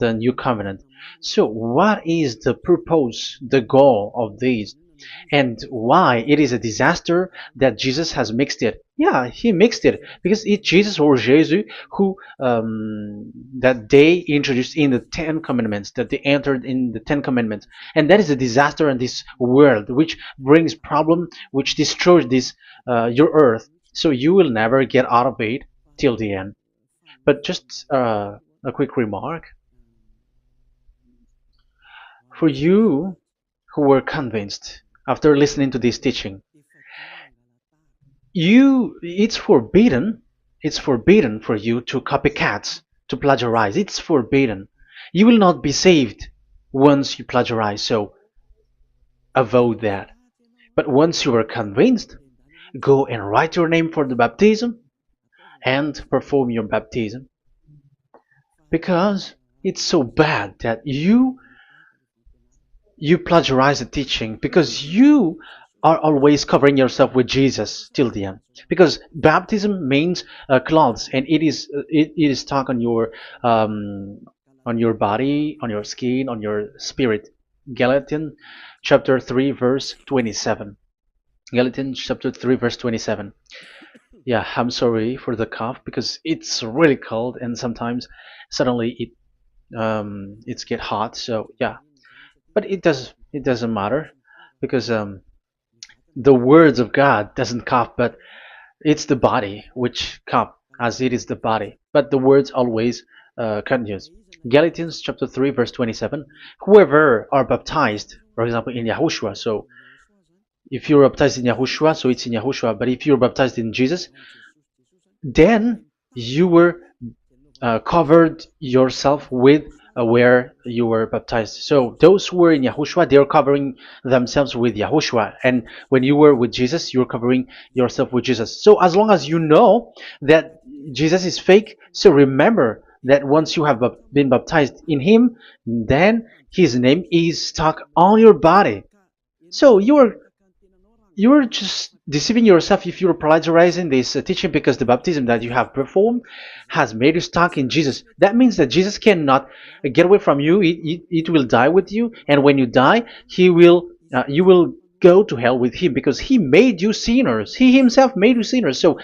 the new covenant. So what is the purpose, the goal of this? And why it is a disaster that Jesus has mixed it? Yeah, he mixed it because it's Jesus or Jesus who that they introduced in the Ten Commandments, that they entered in the Ten Commandments, and that is a disaster in this world, which brings problem, which destroys this your earth. So you will never get out of it till the end. But just a quick remark for you who were convinced after listening to this teaching. It's forbidden for you to copycat, to plagiarize. It's forbidden. You will not be saved once you plagiarize, so avoid that. But once you are convinced, go and write your name for the baptism and perform your baptism, because it's so bad that you plagiarize the teaching, because you are always covering yourself with Jesus till the end. Because baptism means clothes, and it is stuck on your body, on your skin, on your spirit. Galatians chapter 3 verse 27. Galatians chapter 3 verse 27. Yeah, I'm sorry for the cough because it's really cold and sometimes suddenly it's get hot. So yeah, but it doesn't matter because the words of God doesn't cough, but it's the body which cough, as it is the body. But the words always continues. Galatians chapter 3 verse 27. Whoever are baptized, for example, in YAHOSHUAH. So if you're baptized in YAHOSHUAH, so it's in YAHOSHUAH. But if you're baptized in Jesus, then you were covered yourself with where you were baptized. So those who were in Yahushua, they are covering themselves with Yahushua. And when you were with Jesus, you were covering yourself with Jesus. So as long as you know that Jesus is fake, so remember that once you have been baptized in him, then his name is stuck on your body. So you're just deceiving yourself if you're plagiarizing this teaching, because the baptism that you have performed has made you stuck in Jesus. That means that Jesus cannot get away from you. It will die with you, and when you die, you will go to hell with him, because he made you sinners. He himself made you sinners. So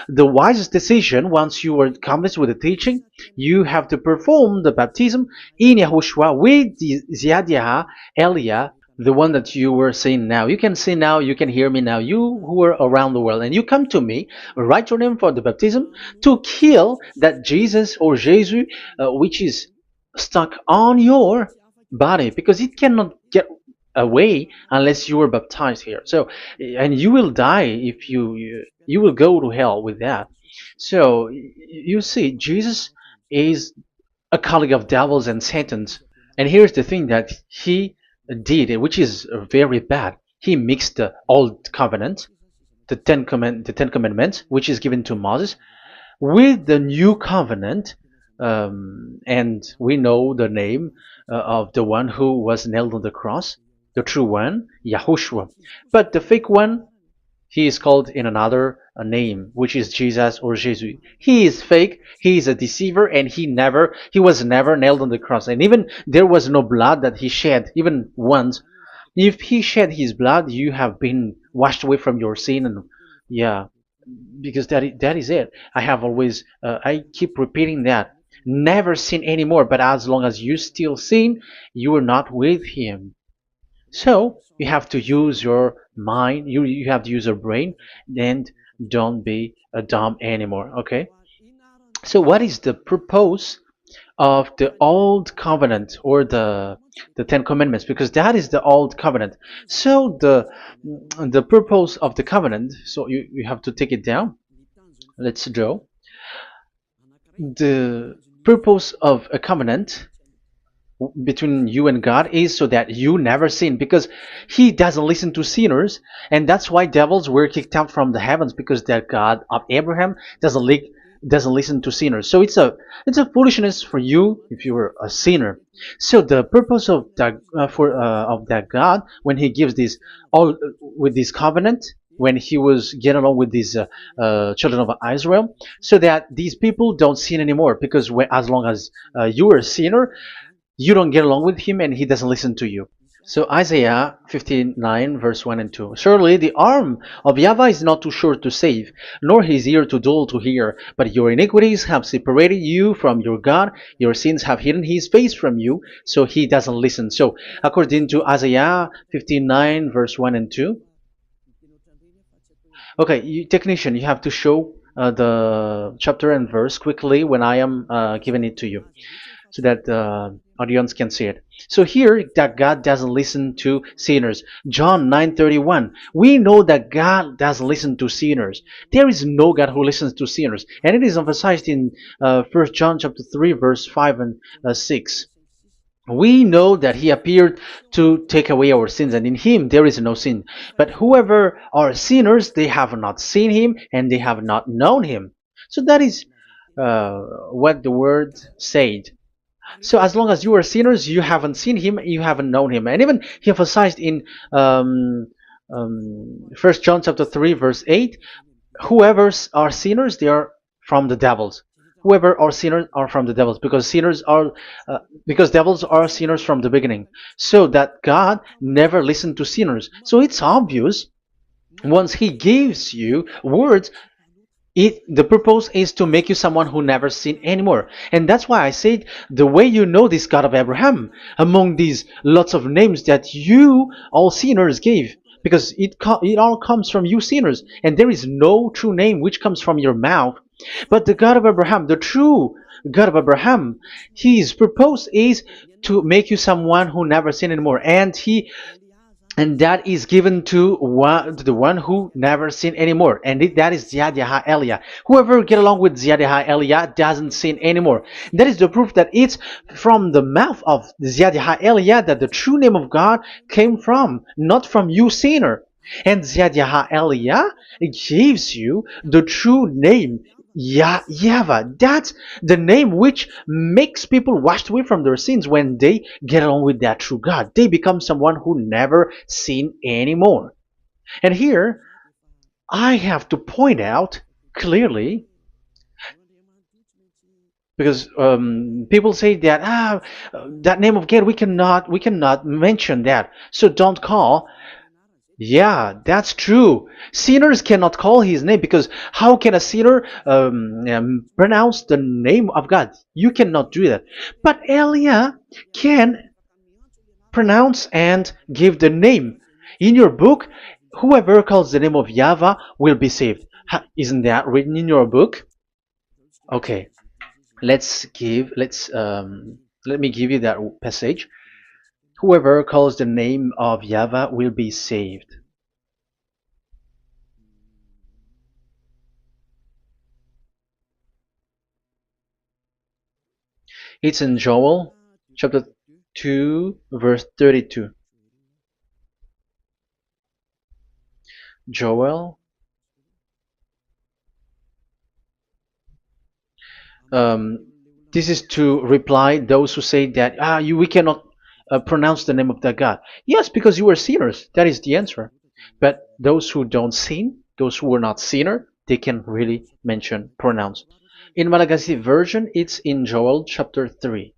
the wisest decision, once you are convinced with the teaching, you have to perform the baptism in Yahushua with the Ziad Elia, the one that you were saying now. You can see now, you can hear me now. You who are around the world and you come to me, write your name for the baptism to kill that Jesus or Jesus which is stuck on your body, because it cannot get away unless you are baptized here. So, and you will die if you will go to hell with that. So you see, Jesus is a colleague of devils and Satans. And here's the thing that he did, which is very bad. He mixed the old covenant, the Ten Commandments, which is given to Moses, with the new covenant, and we know the name of the one who was nailed on the cross, the true one, Yahushua. But the fake one, he is called in another name, which is Jesus or Jesus. He is fake, he is a deceiver, and he was never nailed on the cross. And even there was no blood that he shed, even once. If he shed his blood, you have been washed away from your sin, and yeah, because that is it. I keep repeating that. Never sin anymore, but as long as you still sin, you are not with him. So you have to use your mind, you have to use your brain, and don't be a dumb anymore. Okay? So what is the purpose of the old covenant, or the Ten Commandments? Because that is the old covenant. So the purpose of the covenant, so you have to take it down. Let's draw. The purpose of a covenant between you and God is so that you never sin, because he doesn't listen to sinners, and that's why devils were kicked out from the heavens, because that God of Abraham doesn't listen to sinners. So it's a foolishness for you if you were a sinner. So the purpose of that God, when he gives this all with this covenant, when he was getting along with these children of Israel, so that these people don't sin anymore, because as long as you are a sinner, You don't get along with him and he doesn't listen to you. So Isaiah 59 verse 1 and 2. Surely the arm of YAHVAH is not too short to save, nor his ear too dull to hear. But your iniquities have separated you from your God. Your sins have hidden his face from you, so he doesn't listen. So according to Isaiah 59 verse 1 and 2. Okay, technician, you have to show the chapter and verse quickly when I am giving it to you, so that the audience can see it. So here, that God doesn't listen to sinners. John 9:31. We know that God doesn't listen to sinners. There is no God who listens to sinners, and it is emphasized in 1 John chapter 3, verse 5 and 6. We know that he appeared to take away our sins, and in him there is no sin. But whoever are sinners, they have not seen him, and they have not known him. So that is what the word said. So as long as you are sinners, you haven't seen him, you haven't known him. And even he emphasized in 1 John chapter 3, verse 8, whoever are sinners, they are from the devils. Whoever are sinners are from the devils, because sinners are because devils are sinners from the beginning. So that God never listened to sinners. So it's obvious, once he gives you words, the purpose is to make you someone who never sinned anymore. And that's why I said, the way you know this God of Abraham among these lots of names that you all sinners gave, because it all comes from you sinners, and there is no true name which comes from your mouth. But the God of Abraham, the true God of Abraham, his purpose is to make you someone who never sinned anymore, and that is given to the one who never sin anymore, and that is YAH Eliah. Whoever get along with YAH Eliah doesn't sin anymore. That is the proof that it's from the mouth of YAH Eliah that the true name of God came from, not from you sinner. And YAH Eliah gives you the true name, YAHVAH. That's the name which makes people washed away from their sins. When they get along with that true God, they become someone who never sin anymore. And here, I have to point out clearly, because people say that that name of God, we cannot mention that, so don't call. Yeah, that's true. Sinners cannot call his name, because how can a sinner pronounce the name of God? You cannot do that. But Eliah can pronounce and give the name. In your book, whoever calls the name of YAHVAH will be saved. Isn't that written in your book? Okay, let me give you that passage. Whoever calls the name of YAHVAH will be saved. It's in Joel chapter 2 verse 32. Joel, this is to reply those who say that we cannot pronounce the name of that God. Yes, because you are sinners. That is the answer. But those who don't sin, those who are not sinner, they can really pronounce. In Malagasy version, it's in Joel chapter 3.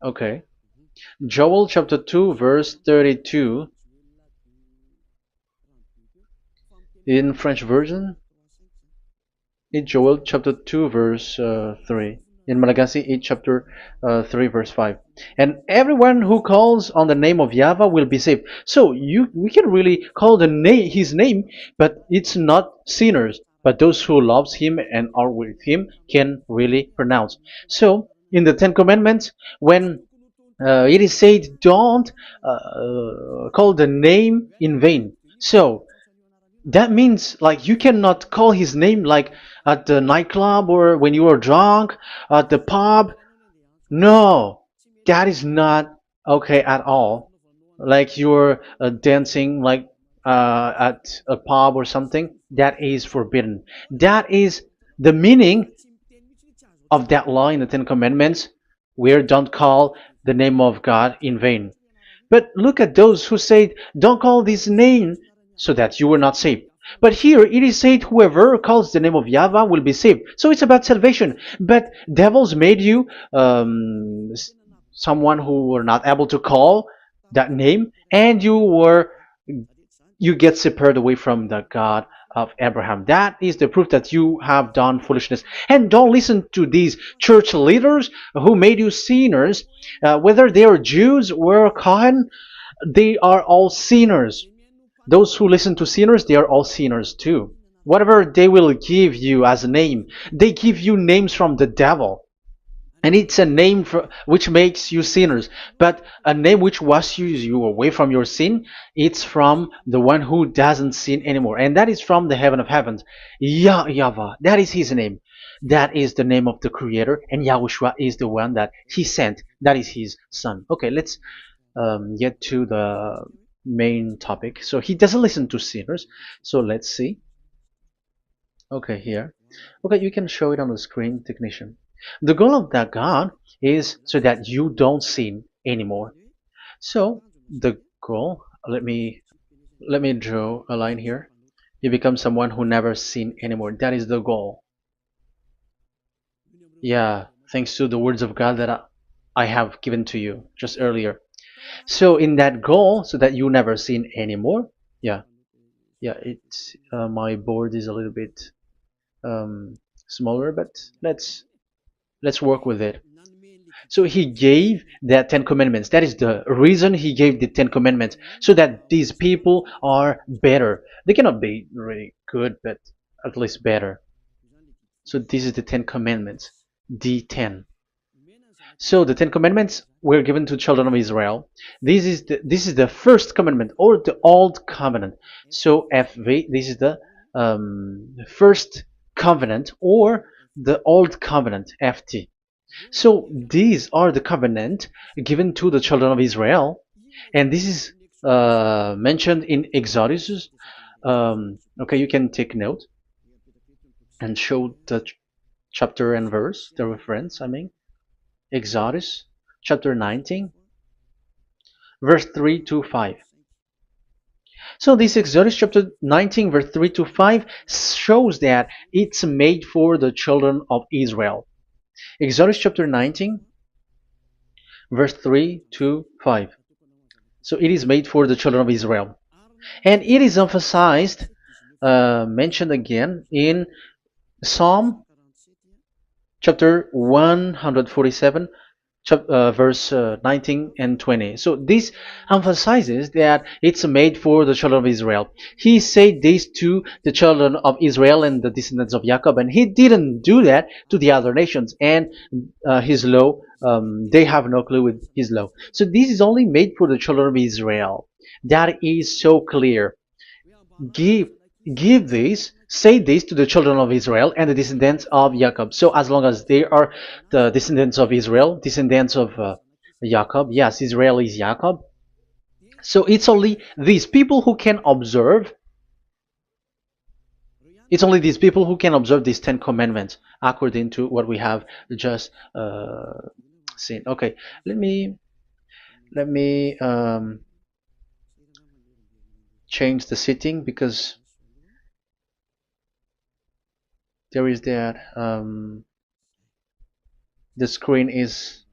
Okay. Joel chapter 2 verse 32. In French version, in Joel chapter 2 verse 3. In Malagasy, it's chapter 3 verse 5. And everyone who calls on the name of YAHVAH will be saved. So we can really call his name, but it's not sinners, but those who loves him and are with him can really pronounce. So in the Ten Commandments, when it is said, don't call the name in vain. So that means, like, you cannot call his name like at the nightclub or when you are drunk at the pub. No, that is not okay at all. Like you're dancing like at a pub or something, that is forbidden. That is the meaning of that law in the Ten Commandments, where don't call the name of God in vain. But look at those who say, don't call this name, so that you will not saved. But here it is said, whoever calls the name of Yahweh will be saved. So it's about salvation. But devils made you someone who were not able to call that name, and you get separated away from the God of Abraham. That is the proof that you have done foolishness. And don't listen to these church leaders who made you sinners, whether they are Jews or Kohen. They are all sinners. Those who listen to sinners, they are all sinners too. Whatever they will give you as a name, they give you names from the devil. And it's a name which makes you sinners. But a name which washes you away from your sin, it's from the one who doesn't sin anymore. And that is from the heaven of heavens. YAHVAH, that is his name. That is the name of the Creator. And YAHOSHUAH is the one that he sent. That is his son. Okay, let's get to the main topic. So he doesn't listen to sinners. So let's see. Okay, here. Okay, you can show it on the screen, technician. The goal of that God is so that you don't sin anymore. So the goal, let me draw a line here. You become someone who never sin anymore. That is the goal. Yeah, thanks to the words of God that I have given to you just earlier. So in that goal, so that you never sin anymore. Yeah, yeah. It's my board is a little bit smaller, but let's work with it. So he gave the Ten Commandments. That is the reason he gave the Ten Commandments, so that these people are better. They cannot be really good, but at least better. So this is the Ten Commandments, D10. So the Ten Commandments were given to children of Israel. This is the first commandment, or the old covenant. So FV, this is the first covenant, or the old covenant, FT. So these are the covenant given to the children of Israel, and this is mentioned in Exodus. Okay, you can take note and show the chapter and verse, the reference. I mean, Exodus chapter 19, verse 3 to 5. So this Exodus chapter 19, verse 3 to 5 shows that it's made for the children of Israel. Exodus chapter 19, verse 3 to 5. So it is made for the children of Israel. And it is emphasized, mentioned again in Psalm chapter 147, verse 19 and 20. So this emphasizes that it's made for the children of Israel. He said this to the children of Israel and the descendants of Jacob, and he didn't do that to the other nations. And his law, they have no clue with his law. So this is only made for the children of Israel. That is so clear. Give give this, say this to the children of Israel and the descendants of Jacob. So as long as they are the descendants of Israel, descendants of Jacob, yes, Israel is Jacob. So it's only these people who can observe. It's only these people who can observe these 10 commandments according to what we have just seen. Okay, let me change the setting, because there is that the screen is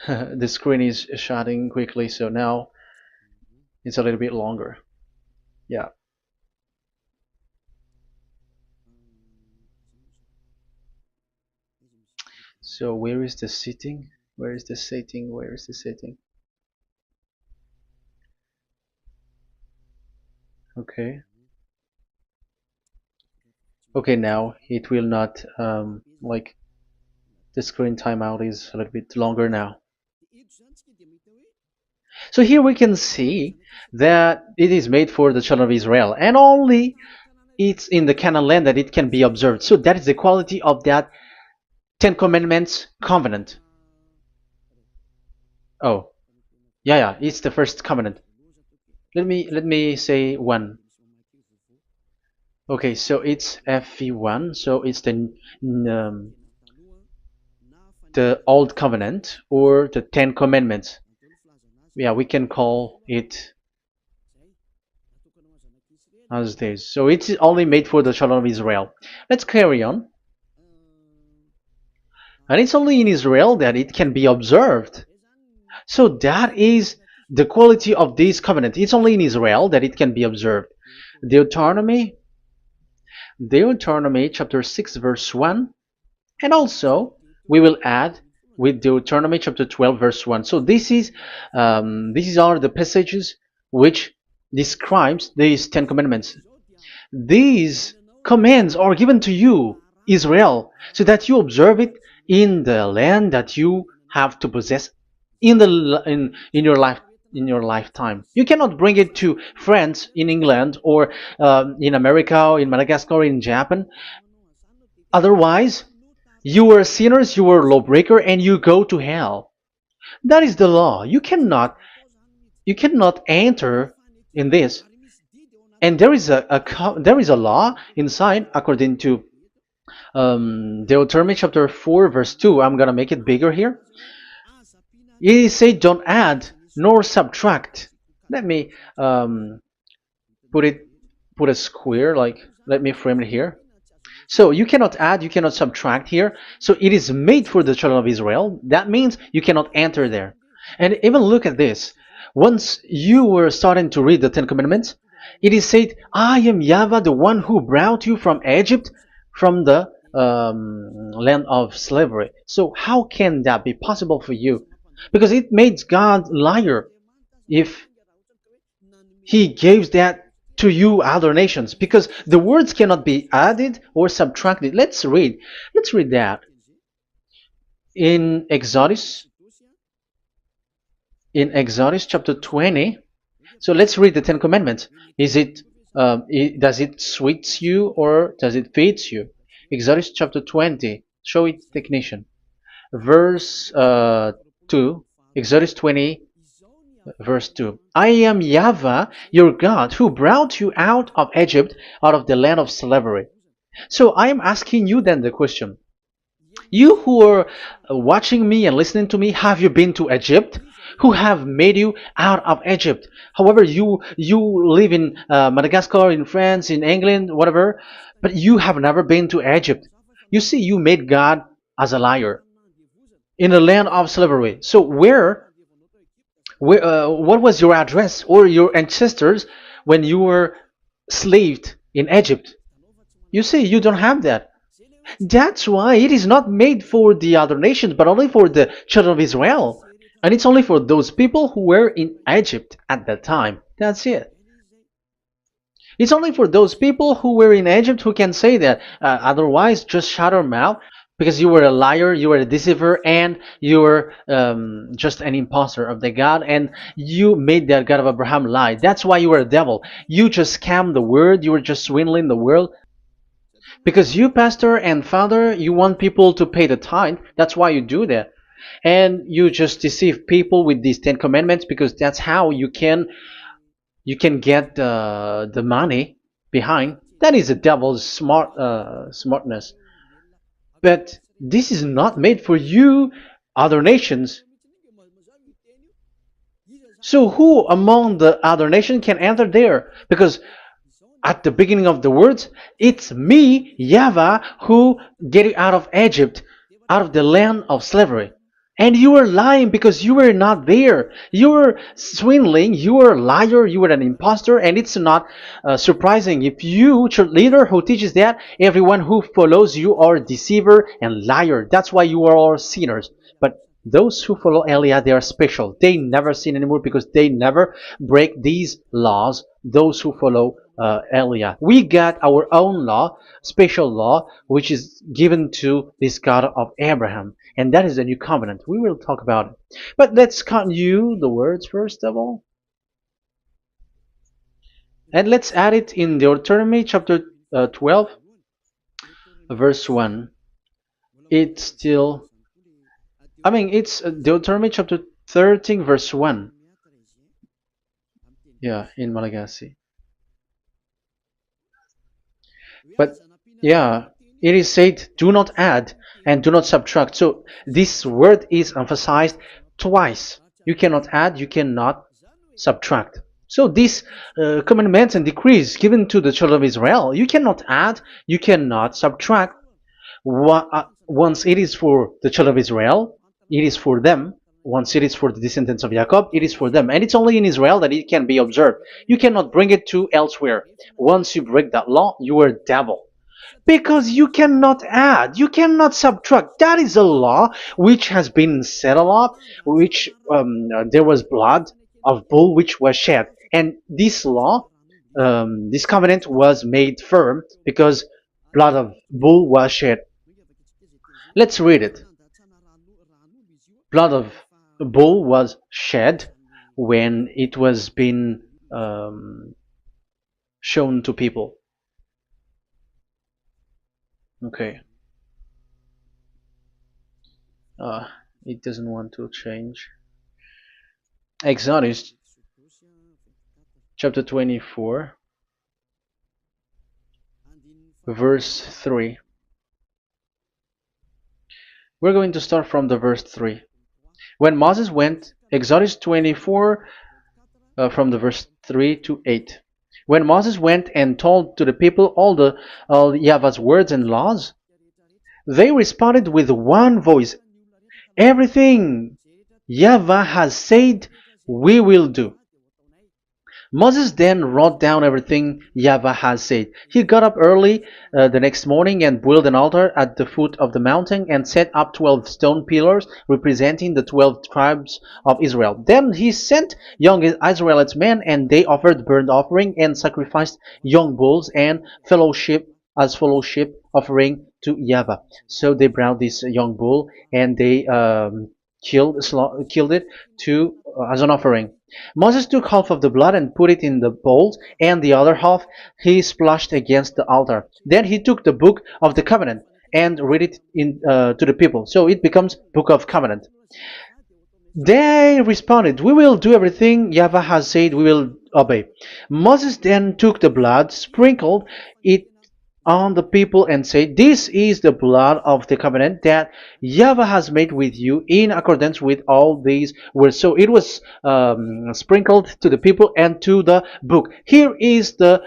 the screen is shutting quickly, so now it's a little bit longer. Yeah. So where is the setting? Where is the setting? Where is the setting? Okay. Okay, now it will not like the screen timeout is a little bit longer now. So here we can see that it is made for the children of Israel, and only it's in the Canaan land that it can be observed. So that is the quality of that 10 Commandments covenant. Oh, yeah, it's the first covenant. Let me say one. Okay, so it's FV1, so it's the old covenant, or the 10 Commandments. Yeah, we can call it as this. So it's only made for the children of Israel. Let's carry on. And it's only in Israel that it can be observed. So that is the quality of this covenant. It's only in Israel that it can be observed. Deuteronomy, Deuteronomy chapter 6 verse 1, and also we will add with Deuteronomy chapter 12 verse 1. So these are the passages which describes these 10 commandments. These commands are given to you, Israel, so that you observe it in the land that you have to possess in your life in your lifetime. You cannot bring it to France, in England, or in America, or in Madagascar, or in Japan. Otherwise, you were sinners, you were lawbreaker, and you go to hell. That is the law. You cannot enter in this. And there is a law inside according to Deuteronomy chapter 4 verse 2. I'm gonna make it bigger here. It says don't add nor subtract. Let me put a square, like let me frame it here. So you cannot add, you cannot subtract here. So it is made for the children of Israel. That means you cannot enter there. And even look at this. Once you were starting to read the Ten Commandments, it is said, I am YAHVAH, the one who brought you from Egypt, from the land of slavery. So how can that be possible for you? Because it makes God liar if he gives that to you other nations, because the words cannot be added or subtracted. Let's read that in Exodus chapter 20. So let's read the Ten Commandments. Does it sweets you or does it feeds you? Exodus chapter 20. Show it, technician. Verse 2. Exodus 20 verse 2. I am YAHVAH, your God, who brought you out of Egypt, out of the land of slavery. So I am asking you then the question. You who are watching me and listening to me, have you been to Egypt? Who have made you out of Egypt? However, you live in Madagascar, in France, in England, whatever, but you have never been to Egypt. You see, you made God as a liar in the land of slavery. So what was your address or your ancestors when you were slaved in Egypt? You see, you don't have that. That's why it is not made for the other nations, but only for the children of Israel. And it's only for those people who were in Egypt at that time. That's it. It's only for those people who were in Egypt who can say that. Otherwise, just shut your mouth, because you were a liar, you were a deceiver, and you were just an imposter of the God, and you made that God of Abraham lie. That's why you were a devil. You just scammed the word, you were just swindling the world. Because you, pastor and father, you want people to pay the tithe. That's why you do that. And you just deceive people with these 10 commandments, because that's how you can get the money behind. That is the devil's smartness. But this is not made for you, other nations. So who among the other nations can enter there? Because at the beginning of the words, it's me, YAHVAH, who get you out of Egypt, out of the land of slavery. And you were lying because you were not there. You were swindling, you were a liar, you were an imposter, and it's not surprising if you, church leader who teaches that, everyone who follows you are deceiver and liar. That's why you are all sinners. But those who follow Eliah, they are special. They never sin anymore because they never break these laws. Those who follow Eliah. We got our own law, special law, which is given to this God of Abraham. And that is the new covenant. We will talk about it. But let's continue the words first of all. And let's add it in Deuteronomy chapter 12, verse 1. It's Deuteronomy chapter 13, verse 1. Yeah, in Malagasy. But yeah, it is said, do not add and do not subtract. So this word is emphasized twice. You cannot add, you cannot subtract. So these commandments and decrees given to the children of Israel, you cannot add, you cannot subtract. Once it is for the children of Israel, it is for them. Once it is for the descendants of Jacob, it is for them. And it's only in Israel that it can be observed. You cannot bring it to elsewhere. Once you break that law, you are devil. Because you cannot add, you cannot subtract. That is a law which has been settled up, which there was blood of bull which was shed. And this law, this covenant was made firm because blood of bull was shed. Let's read it. Blood of bull was shed when it was been shown to people. Okay. Uh, it doesn't want to change. Exodus chapter 24, verse 3. We're going to start from the verse 3. When Moses went, Exodus 24, from the verse 3 to 8. When Moses went and told to the people all YAHVAH's words and laws, they responded with one voice, "Everything YAHVAH has said, we will do." Moses then wrote down everything YAHVAH has said. He got up early the next morning and built an altar at the foot of the mountain and set up 12 stone pillars representing the 12 tribes of Israel. Then he sent young Israelite men, and they offered burnt offering and sacrificed young bulls and fellowship offering to YAHVAH. So they brought this young bull and they killed it as an offering. Moses took half of the blood and put it in the bowls, and the other half he splashed against the altar. Then he took the book of the covenant and read it to the people. So it becomes book of covenant. They responded, "We will do everything YAHVAH has said, we will obey." Moses then took the blood, sprinkled it on the people, and said, "This is the blood of the covenant that YAHVAH has made with you in accordance with all these words." So it was sprinkled to the people and to the book. Here is the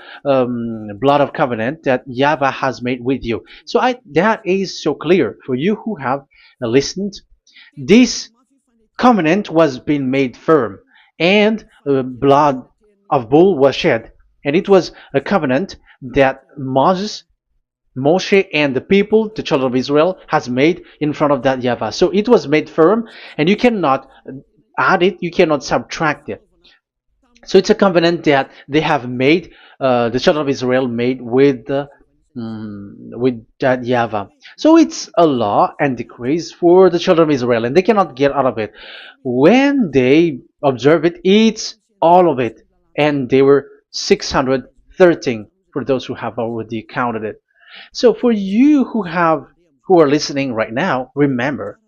blood of covenant that YAHVAH has made with you. So that is so clear for you who have listened. This covenant was being made firm, and blood of bull was shed, and it was a covenant that Moshe and the people, the children of Israel, has made in front of that YAHVAH. So it was made firm, and you cannot add it, you cannot subtract it. So it's a covenant that they have made, the children of Israel made with that YAHVAH. So it's a law and decrees for the children of Israel, and they cannot get out of it. When they observe it, it's all of it, and they were 613 for those who have already counted it. So for you who are listening right now, remember,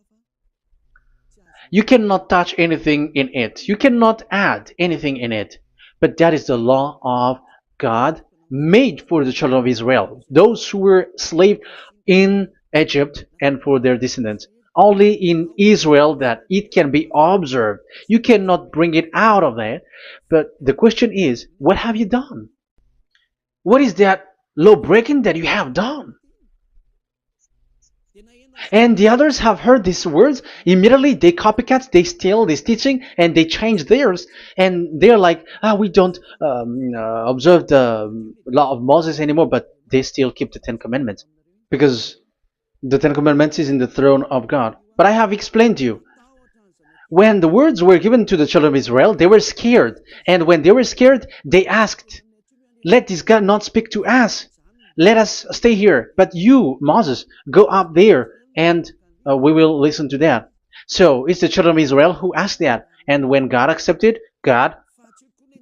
you cannot touch anything in it. You cannot add anything in it. But that is the law of God made for the children of Israel, those who were slaves in Egypt and for their descendants. Only in Israel that it can be observed. You cannot bring it out of there. But the question is, what have you done? What is that law breaking that you have done? And the others have heard these words. Immediately they copycats, they steal this teaching, and they change theirs. And they're like, we don't observe the law of Moses anymore, but they still keep the Ten Commandments. Because the Ten Commandments is in the throne of God. But I have explained to you, when the words were given to the children of Israel, they were scared. And when they were scared, they asked, "Let this God not speak to us. Let us stay here. But you, Moses, go up there, and we will listen to that." So it's the children of Israel who asked that. And when God accepted, God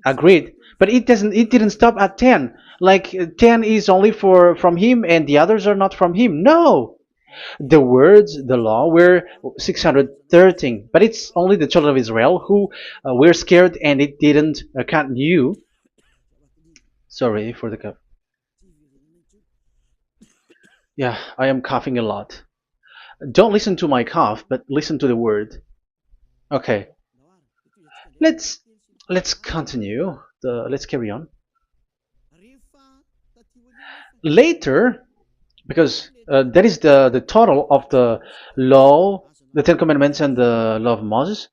agreed. But it didn't stop at 10. Like 10 is only from him and the others are not from him. No. The words, the law, were 613, but it's only the children of Israel who were scared, and it didn't count you. Sorry for the cough. Yeah, I am coughing a lot. Don't listen to my cough, but listen to the word. Okay, let's continue let's carry on. Later, because that is the total of the law, the Ten Commandments and the law of Moses.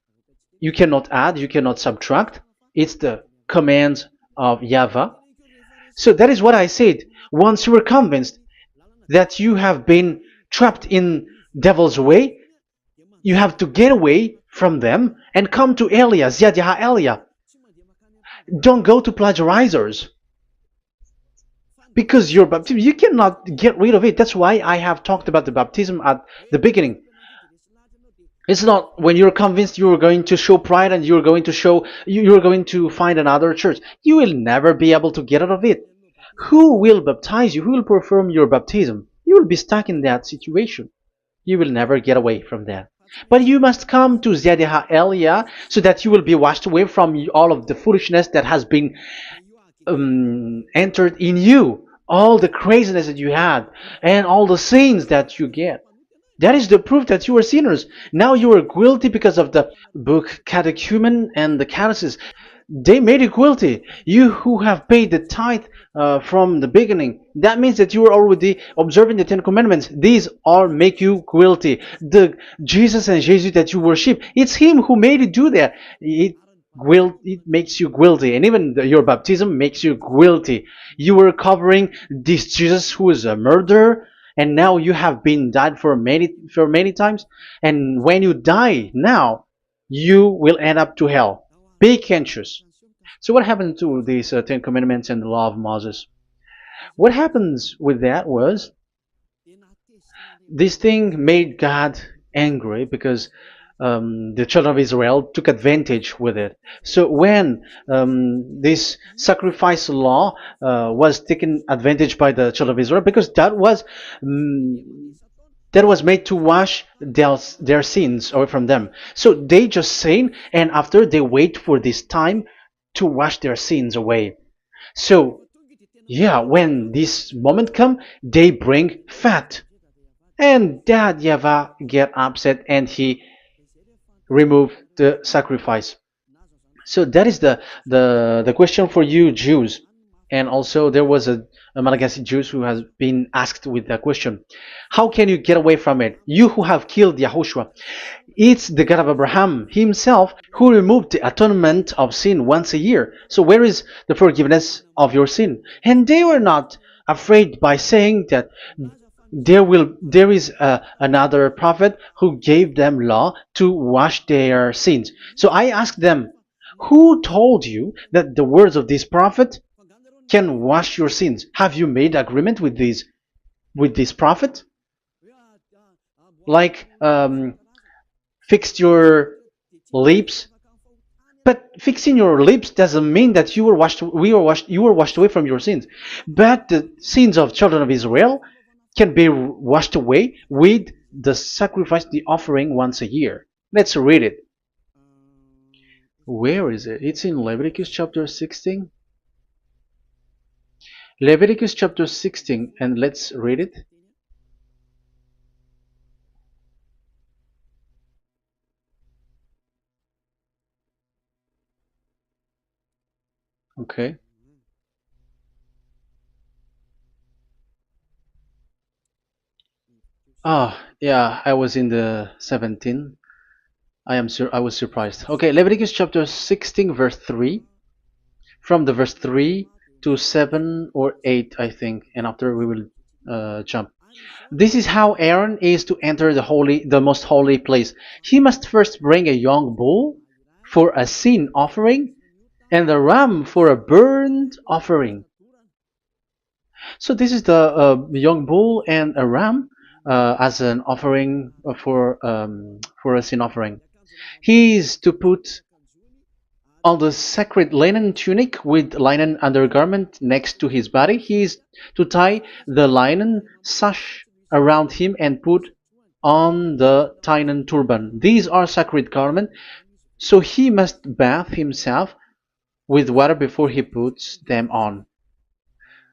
You cannot add, you cannot subtract. It's the commands of YAHVAH. So that is what I said. Once you are convinced that you have been trapped in devil's way, you have to get away from them and come to Elia, Ziad Elia. Don't go to plagiarizers. Because your baptism, you cannot get rid of it. That's why I have talked about the baptism at the beginning. It's not when you're convinced you're going to show pride and you're going to find another church. You will never be able to get out of it. Who will baptize you? Who will perform your baptism? You will be stuck in that situation. You will never get away from that. But you must come to Ziad Elia so that you will be washed away from all of the foolishness that has been entered in you, all the craziness that you had, and all the sins that you get. That is the proof that you are sinners. Now you are guilty because of the book Catechumen and the Catechism. They made you guilty. You who have paid the tithe from the beginning, that means that you are already observing the Ten Commandments. These all make you guilty. The Jesus and Jesus that you worship, it's Him who made you do that. It makes you guilty, and even your baptism makes you guilty. You were covering this Jesus who is a murderer, and now you have been died for many times, and when you die now, you will end up to hell. Be conscious. So what happened to these Ten Commandments and the law of Moses? What happens with that was this thing made God angry because the children of Israel took advantage with it. So when this sacrifice law was taken advantage by the children of Israel, because that was made to wash their sins away from them. So they just sin, and after they wait for this time to wash their sins away. So yeah, when this moment come, they bring fat, and that YAHVAH get upset and he remove the sacrifice. So that is the question for you Jews. And also there was a Malagasy Jews who has been asked with that question. How can you get away from it? You who have killed YAHOSHUAH. It's the God of Abraham himself who removed the atonement of sin once a year. So where is the forgiveness of your sin? And they were not afraid by saying that there is another prophet who gave them law to wash their sins. So I asked them, who told you that the words of this prophet can wash your sins? Have you made agreement with this prophet? Like fixed your lips. But fixing your lips doesn't mean that you were washed away from your sins. But the sins of children of Israel can be washed away with the sacrifice, the offering once a year. Let's read it. Where is it? It's in Leviticus chapter 16. Leviticus chapter 16, and let's read it. Okay. Yeah, I was in the 17. I was surprised. Okay, Leviticus chapter 16 verse 3. From the verse 3 to 7 or 8, I think, and after we will jump. This is how Aaron is to enter the most holy place. He must first bring a young bull for a sin offering and a ram for a burnt offering. So this is the young bull and a ram as an offering for a sin offering. He is to put on the sacred linen tunic with linen undergarment next to his body. He is to tie the linen sash around him and put on the linen turban. These are sacred garments, so he must bathe himself with water before he puts them on.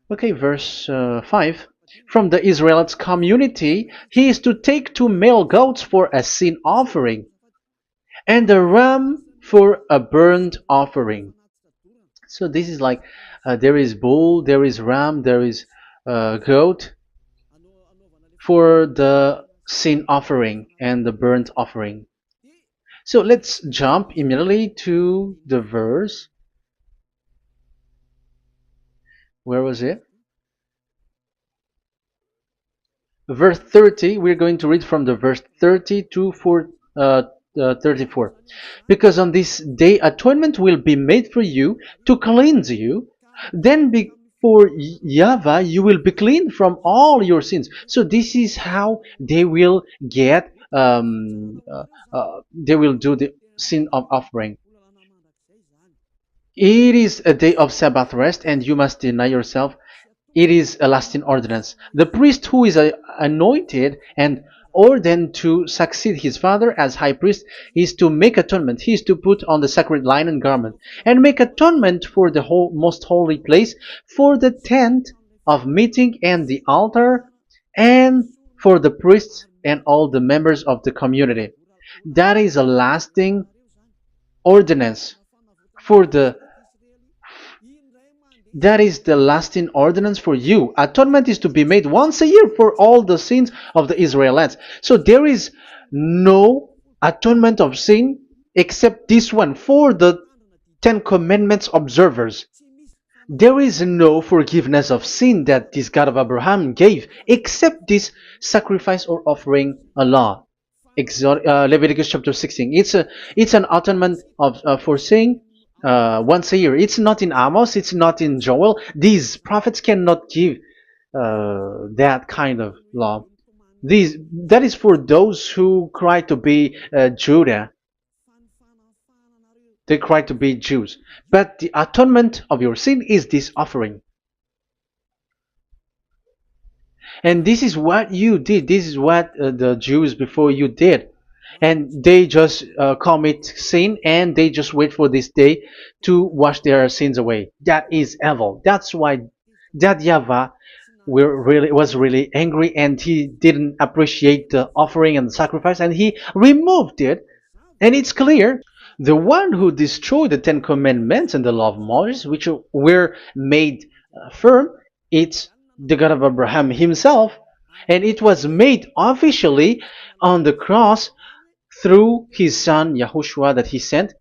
Okay, verse 5. From the Israelites community, he is to take 2 male goats for a sin offering and a ram for a burnt offering. So this is like there is bull, there is ram, there is goat for the sin offering and the burnt offering. So let's jump immediately to the verse. Where was it? Verse 30. We're going to read from the verse 30 to 34. Because on this day atonement will be made for you to cleanse you. Then before YAHVAH you will be clean from all your sins. So this is how they will get. They will do the sin of offering. It is a day of Sabbath rest, and you must deny yourself. It is a lasting ordinance. The priest who is anointed and ordained to succeed his father as high priest is to make atonement. He is to put on the sacred linen garment and make atonement for the whole most holy place, for the tent of meeting and the altar, and for the priests and all the members of the community. That is a lasting ordinance for the that is the lasting ordinance for you. Atonement is to be made once a year for all the sins of the Israelites. So there is no atonement of sin except this one for the Ten Commandments observers. There is no forgiveness of sin that this God of Abraham gave except this sacrifice or offering a law. Leviticus chapter 16. It's an atonement of for sin once a year. It's not in Amos. It's not in Joel. These prophets cannot give that kind of law. That is for those who cry to be Judah. They cry to be Jews. But the atonement of your sin is this offering. And this is what you did. This is what the Jews before you did. And they just commit sin and they just wait for this day to wash their sins away. That is evil. That's why that YAHVAH was really angry and he didn't appreciate the offering and the sacrifice and he removed it. And it's clear the one who destroyed the Ten Commandments and the law of Moses, which were made firm, it's the God of Abraham himself, and it was made officially on the cross through his son YAHOSHUAH that he sent.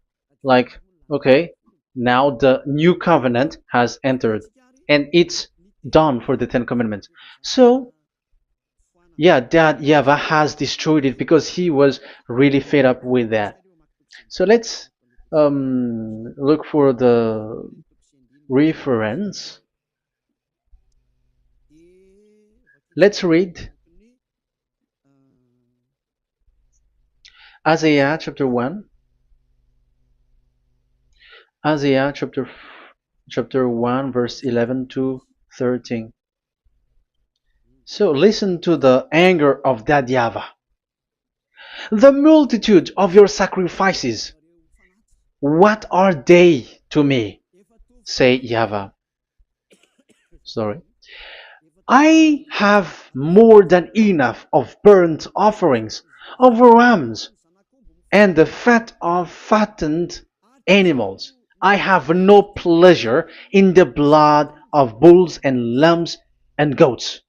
Like, okay, now the new covenant has entered and it's done for the Ten Commandments. So yeah, that YAHVAH has destroyed it because he was really fed up with that. So let's look for the reference. Let's read Isaiah chapter 1. Isaiah chapter 1 verse 11 to 13. So listen to the anger of that YAHVAH. The multitude of your sacrifices, what are they to me? Say YAHVAH. Sorry. I have more than enough of burnt offerings, of rams, and the fat of fattened animals. I have no pleasure in the blood of bulls and lambs and goats.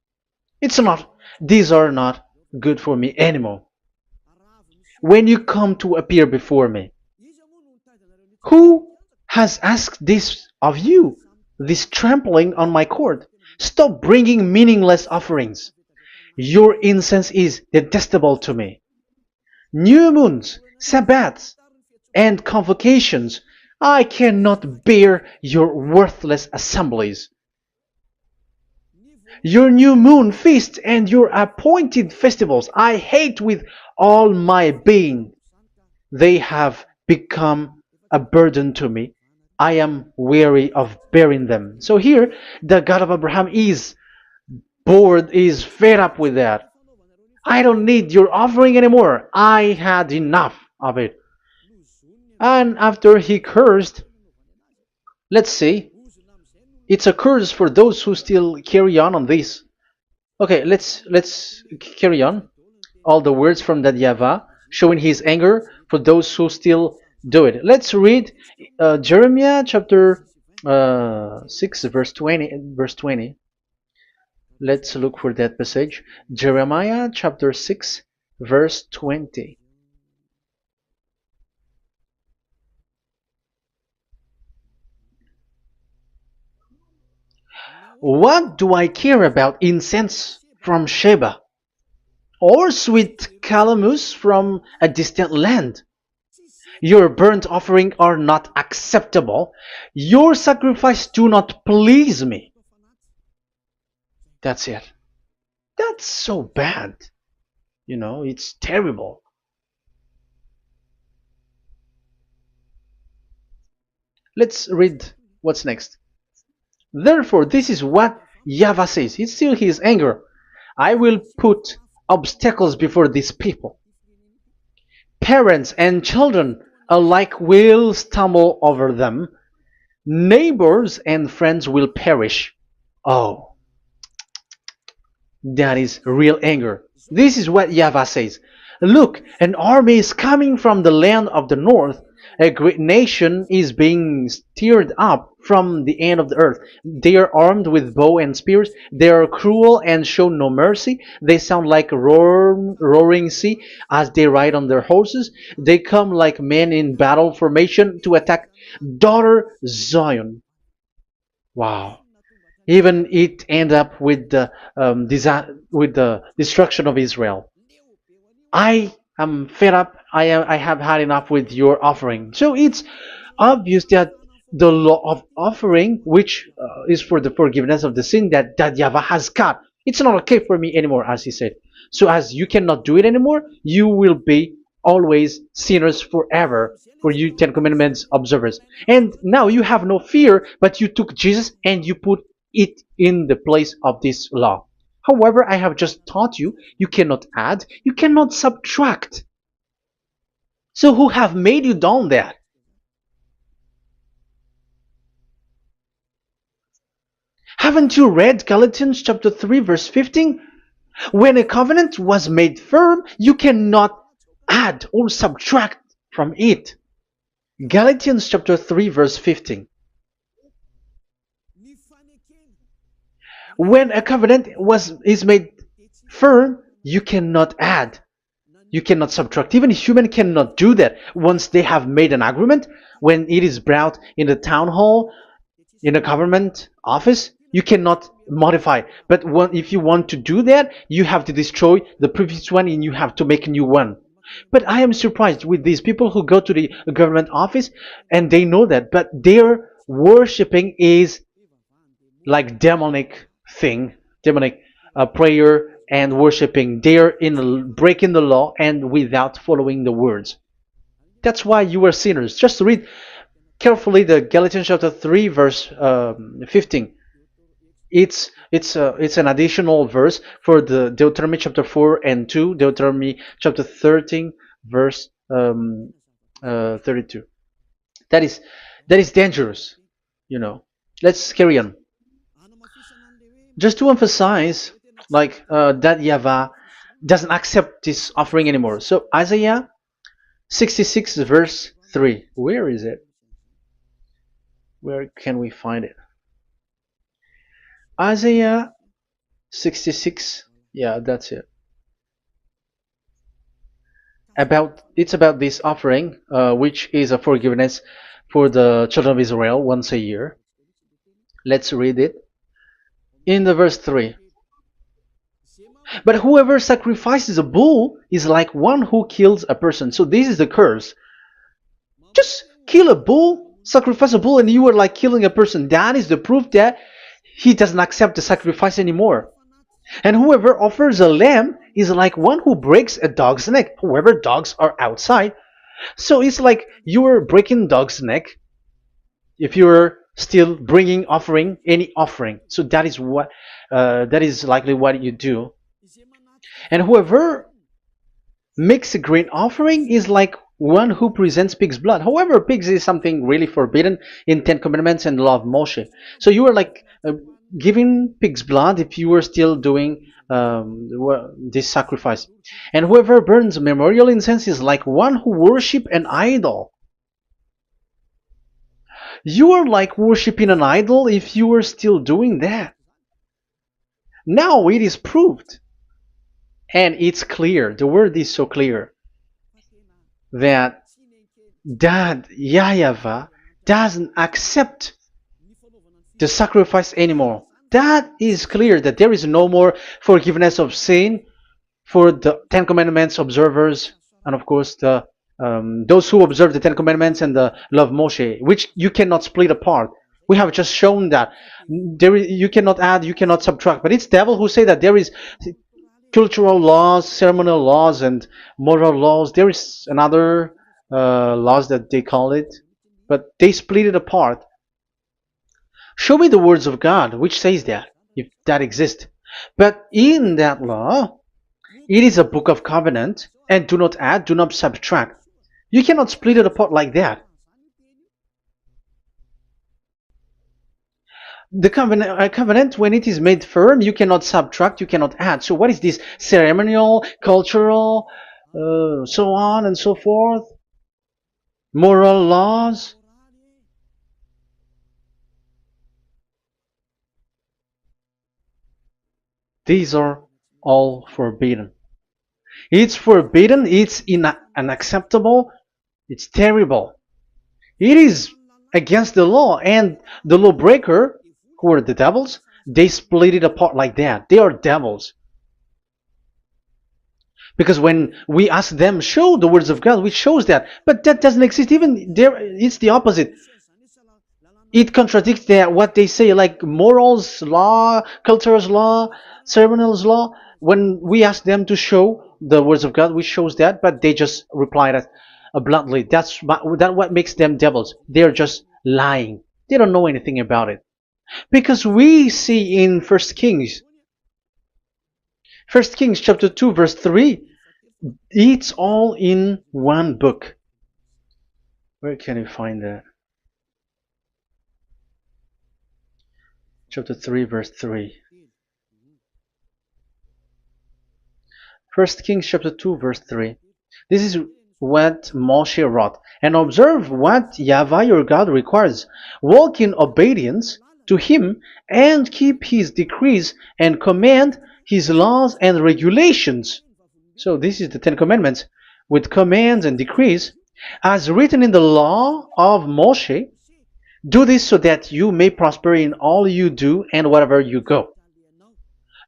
These are not good for me anymore. When you come to appear before me, who has asked this of you, this trampling on my court? Stop bringing meaningless offerings. Your incense is detestable to me. New moons, Sabbaths, and convocations, I cannot bear your worthless assemblies. Your new moon feasts and your appointed festivals I hate with all my being. They have become a burden to me. I am weary of bearing them. So here, the God of Abraham is bored, is fed up with that. I don't need your offering anymore. I had enough of it. And after he cursed, let's see, it's a curse for those who still carry on this. Okay, let's carry on. All the words from that YAHVAH showing his anger for those who still do it. Let's read Jeremiah chapter 6 verse 20. Let's look for that passage. Jeremiah chapter 6 verse 20. What do I care about incense from Sheba, or sweet calamus from a distant land? Your burnt offering are not acceptable. Your sacrifice do not please me. That's it. That's so bad. It's terrible. Let's read what's next. Therefore, this is what YAHVAH says. It's still his anger. I will put obstacles before these people. Parents and children alike will stumble over them. Neighbors and friends will perish. Oh, that is real anger. This is what YAHVAH says. Look, an army is coming from the land of the north. A great nation is being stirred up from the end of the earth. They are armed with bow and spears. They are cruel and show no mercy. They sound like a roaring sea as they ride on their horses. They come like men in battle formation to attack daughter Zion. Wow. Even it end up with the destruction of Israel. I am fed up. I have had enough with your offering. So it's obvious that the law of offering, which is for the forgiveness of the sin that YAHVAH has got, it's not okay for me anymore, as he said. So as you cannot do it anymore, you will be always sinners forever for you Ten Commandments observers. And now you have no fear, but you took Jesus and you put it in the place of this law. However, I have just taught you, you cannot add, you cannot subtract. So who have made you done that? Haven't you read Galatians chapter 3 verse 15? When a covenant was made firm, you cannot add or subtract from it. Galatians chapter 3 verse 15. When a covenant is made firm, you cannot add. You cannot subtract. Even human cannot do that. Once they have made an agreement, when it is brought in the town hall, in a government office, you cannot modify. But if you want to do that, you have to destroy the previous one and you have to make a new one. But I am surprised with these people who go to the government office and they know that, but their worshipping is like demonic thing, demonic prayer and worshipping. They're in breaking the law and without following the words. That's why you are sinners. Just read carefully the Galatians chapter 3 verse 15. It's an additional verse for the Deuteronomy chapter 4 and 2, Deuteronomy chapter 13 verse 32. That is dangerous. Let's carry on. Just to emphasize, that YAHVAH doesn't accept this offering anymore. So Isaiah 66 verse 3. Where is it? Where can we find it? Isaiah 66. Yeah, that's it. It's about this offering, which is a forgiveness for the children of Israel once a year. Let's read it. In the verse 3. But whoever sacrifices a bull is like one who kills a person. So this is the curse. Just kill a bull, sacrifice a bull, and you are like killing a person. That is the proof that he doesn't accept the sacrifice anymore. And whoever offers a lamb is like one who breaks a dog's neck. However, dogs are outside. So it's like you are breaking dog's neck if you're still bringing any offering. So that is likely what you do. And whoever makes a grain offering is like one who presents pig's blood. However, pigs is something really forbidden in Ten Commandments and the law of Moshe. So you are like giving pig's blood if you are still doing this sacrifice. And whoever burns memorial incense is like one who worships an idol. You are like worshiping an idol if you are still doing that. Now it is proved, and it's clear. The word is so clear that YAHVAH doesn't accept the sacrifice anymore. That is clear that there is no more forgiveness of sin for the Ten Commandments observers, and of course the those who observe the Ten Commandments and the law of Moshe, which you cannot split apart. We have just shown that you cannot add, you cannot subtract. But it's devil who say that there is cultural laws, ceremonial laws, and moral laws. There is another laws that they call it, but they split it apart. Show me the words of God which says that, if that exists. But in that law, it is a book of covenant, and do not add, do not subtract. You cannot split it apart like that. The covenant, when it is made firm, you cannot subtract, you cannot add. So what is this ceremonial, cultural, so on and so forth? Moral laws? These are all forbidden. It's forbidden, it's unacceptable, it's terrible. It is against the law, and the lawbreaker, who are the devils, they split it apart like that. They are devils. Because when we ask them, show the words of God, which shows that, but that doesn't exist. Even there, it's the opposite. It contradicts what they say, like morals law, cultural law, ceremonial law. When we ask them to show the words of God, which shows that, but they just reply that bluntly. That's what makes them devils. They're just lying. They don't know anything about it. Because we see in First Kings chapter 2 verse 3, it's all in one book. Where can you find that? Chapter 3 verse 3. First Kings chapter 2 verse 3. This is what Moshe wrote. And observe what YAHVAH your God requires. Walk in obedience to him and keep his decrees and command his laws and regulations. So this is the Ten Commandments with commands and decrees as written in the law of Moshe. Do this so that you may prosper in all you do and wherever you go.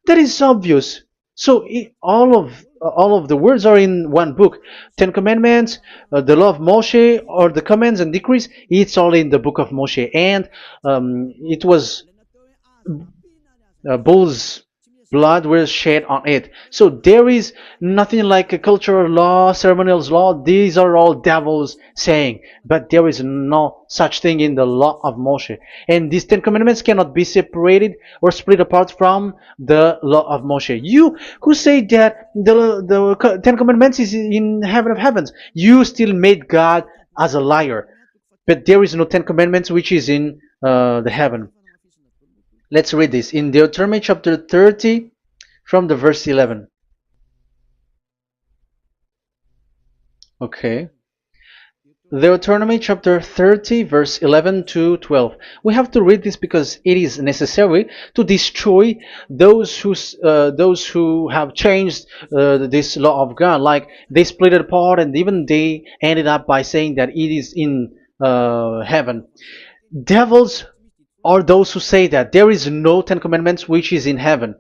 That is obvious. So all of the words are in one book. Ten Commandments, the law of Moshe, or the commands and decrees. It's all in the book of Moshe, and it was bulls' blood was shed on it. So there is nothing like a cultural law, ceremonial law. These are all devils saying, but there is no such thing in the law of Moshe. And these Ten Commandments cannot be separated or split apart from the law of Moshe. You who say that the Ten Commandments is in heaven of heavens, you still made God as a liar. But there is no Ten Commandments which is in the heaven. Let's read this in Deuteronomy chapter 30 from the verse 11. Okay. Deuteronomy chapter 30 verse 11 to 12. We have to read this because it is necessary to destroy those who have changed this law of God. Like they split it apart, and even they ended up by saying that it is in heaven. Devils are those who say that there is no Ten Commandments which is in heaven.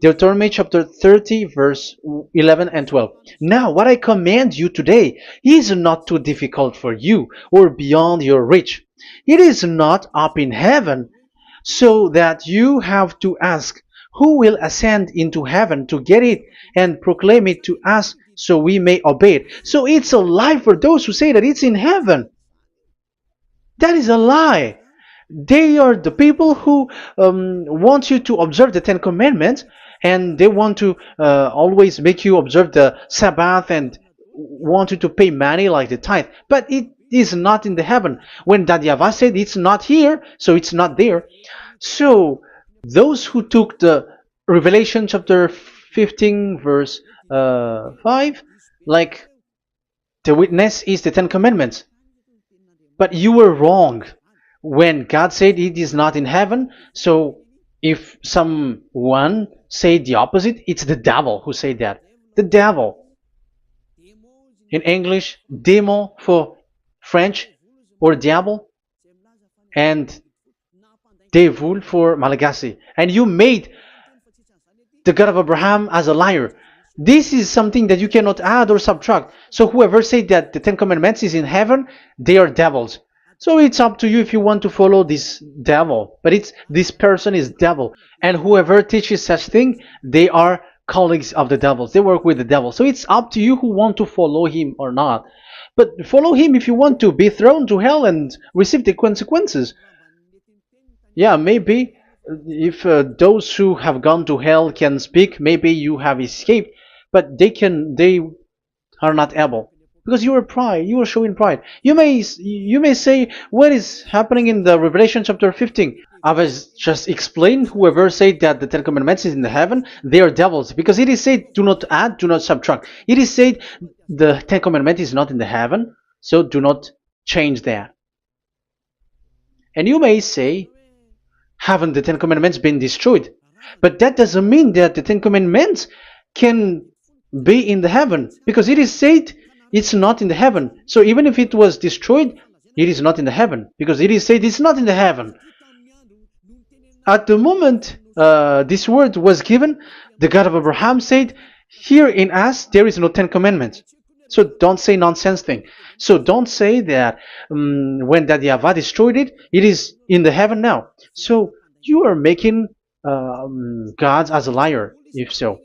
Deuteronomy chapter 30 verse 11 and 12. Now what I command you today is not too difficult for you or beyond your reach. It is not up in heaven, so that you have to ask, who will ascend into heaven to get it and proclaim it to us so we may obey it. So it's a lie for those who say that it's in heaven. That is a lie. They are the people who want you to observe the Ten Commandments, and they want to always make you observe the Sabbath and want you to pay money like the tithe. But it is not in the heaven. When YAHVAH said it's not here, so it's not there. So those who took the Revelation chapter 15 verse 5, like the witness is the Ten Commandments. But you were wrong. when God said it is not in heaven, so if someone say the opposite, it's the devil who said that. The devil. In English, démon for French, or diable, and devil for Malagasy. And you made the God of Abraham as a liar. This is something that you cannot add or subtract. So whoever said that the Ten Commandments is in heaven, they are devils. So it's up to you if you want to follow this devil. But it's this person is devil. And whoever teaches such thing, they are colleagues of the devils. They work with the devil. So it's up to you who want to follow him or not. But follow him if you want to be thrown to hell and receive the consequences. Yeah, maybe if those who have gone to hell can speak, maybe you have escaped, but they are not able because you are pride. You are showing pride. You may say what is happening in the Revelation chapter 15. I was just explained. Whoever said that the Ten Commandments is in the heaven, they are devils because it is said, "Do not add, do not subtract." It is said the Ten Commandment is not in the heaven, so do not change that. And you may say, haven't the Ten Commandments been destroyed? But that doesn't mean that the Ten Commandments can be in the heaven, because it is said it's not in the heaven. So even if it was destroyed, it is not in the heaven, because it is said it's not in the heaven. At the moment this word was given, the God of Abraham said, here in us there is no Ten Commandments. So don't say nonsense thing. So don't say that when that YAHVAH destroyed it, it is in the heaven now. So you are making God as a liar, if so.